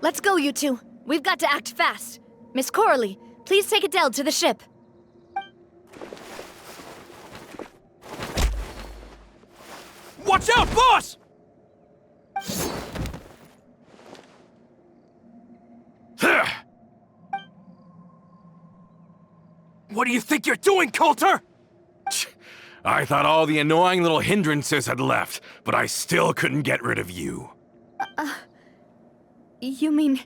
Let's go, you two. We've got to act fast. Miss Coralie, please take Adele to the ship. Watch out, boss! What do you think you're doing, Colter? I thought all the annoying little hindrances had left, but I still couldn't get rid of you. You mean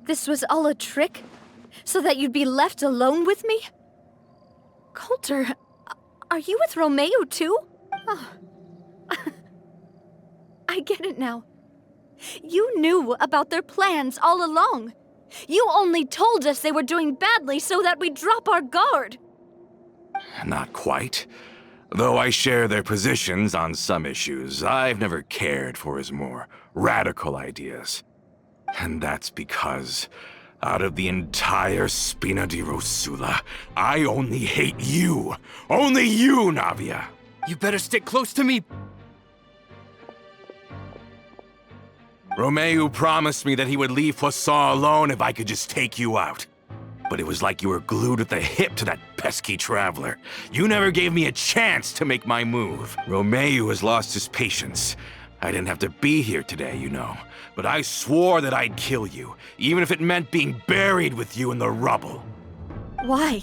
this was all a trick? So that you'd be left alone with me? Colter, are you with Romeo too? Oh. I get it now. You knew about their plans all along. You only told us they were doing badly so that we'd drop our guard. Not quite. Though I share their positions on some issues, I've never cared for his more radical ideas. And that's because, out of the entire Spina di Rosula, I only hate you. Only you, Navia. You better stick close to me. Romeo promised me that he would leave Poisson alone if I could just take you out. But it was like you were glued at the hip to that pesky traveler. You never gave me a chance to make my move. Romeo has lost his patience. I didn't have to be here today, you know. But I swore that I'd kill you, even if it meant being buried with you in the rubble. Why?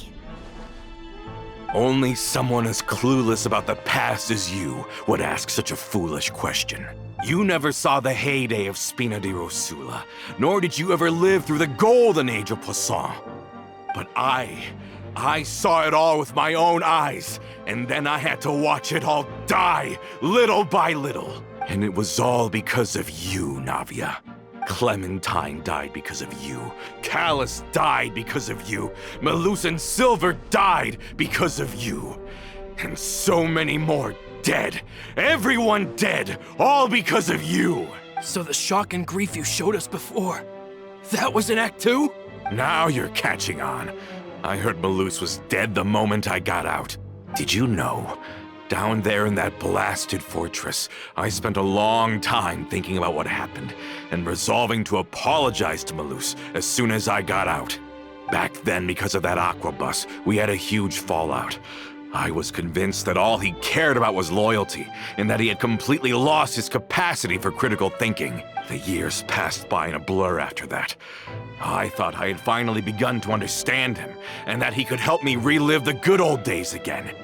Only someone as clueless about the past as you would ask such a foolish question. You never saw the heyday of Spina di Rosula, nor did you ever live through the golden age of Poisson. But I saw it all with my own eyes, and then I had to watch it all die, little by little. And it was all because of you, Navia. Clementine died because of you. Callus died because of you. Melus and Silver died because of you. And so many more dead. Everyone dead, all because of you. So the shock and grief you showed us before, that was in Act 2? Now you're catching on. I heard Melus was dead the moment I got out. Did you know? Down there in that blasted fortress, I spent a long time thinking about what happened and resolving to apologize to Melus as soon as I got out. Back then, because of that aquabus, we had a huge fallout. I was convinced that all he cared about was loyalty, and that he had completely lost his capacity for critical thinking. The years passed by in a blur after that. I thought I had finally begun to understand him, and that he could help me relive the good old days again.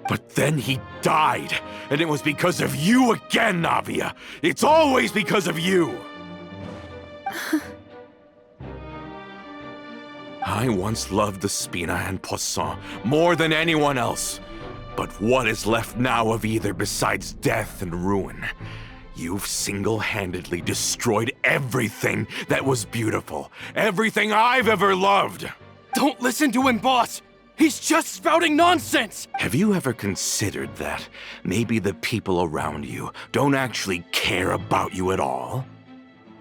But then he died, and it was because of you again, Navia! It's always because of you! I once loved the Spina and Poisson more than anyone else. But what is left now of either besides death and ruin? You've single-handedly destroyed everything that was beautiful. Everything I've ever loved. Don't listen to him, boss! He's just spouting nonsense! Have you ever considered that maybe the people around you don't actually care about you at all?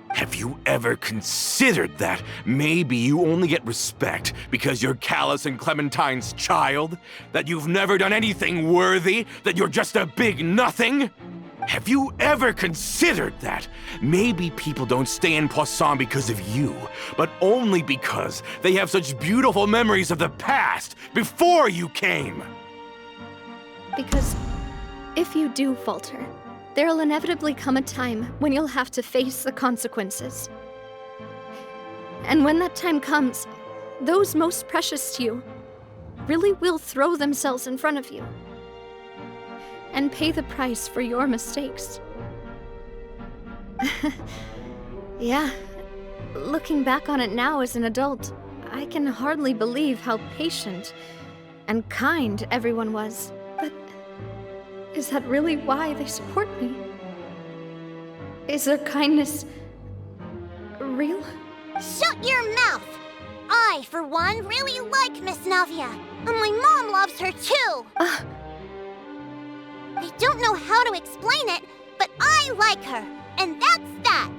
Have you ever considered that maybe you only get respect because you're Callus and Clementine's child? That you've never done anything worthy? That you're just a big nothing? Have you ever considered that maybe people don't stay in Poisson because of you, but only because they have such beautiful memories of the past before you came? Because if you do falter, there'll inevitably come a time when you'll have to face the consequences. And when that time comes, those most precious to you really will throw themselves in front of you and pay the price for your mistakes. Yeah, looking back on it now as an adult, I can hardly believe how patient and kind everyone was. But is that really why they support me? Is their kindness real? Shut your mouth! I, for one, really like Miss Navia, and my mom loves her too! I don't know how to explain it, but I like her, and that's that!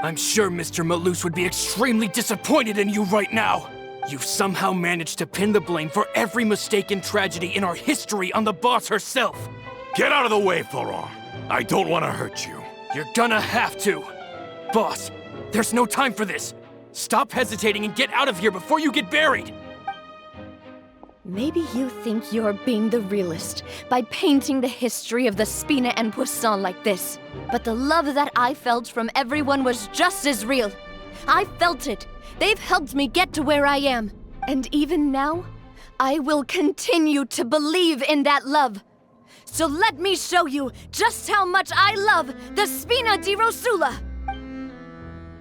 I'm sure Mr. Melus would be extremely disappointed in you right now. You've somehow managed to pin the blame for every mistake and tragedy in our history on the boss herself. Get out of the way, Florent. I don't want to hurt you. You're gonna have to. Boss, There's no time for this! Stop hesitating and get out of here before you get buried! Maybe you think you're being the realist by painting the history of the Spina and Poisson like this. But the love that I felt from everyone was just as real. I felt it. They've helped me get to where I am. And even now, I will continue to believe in that love. So let me show you just how much I love the Spina di Rosula!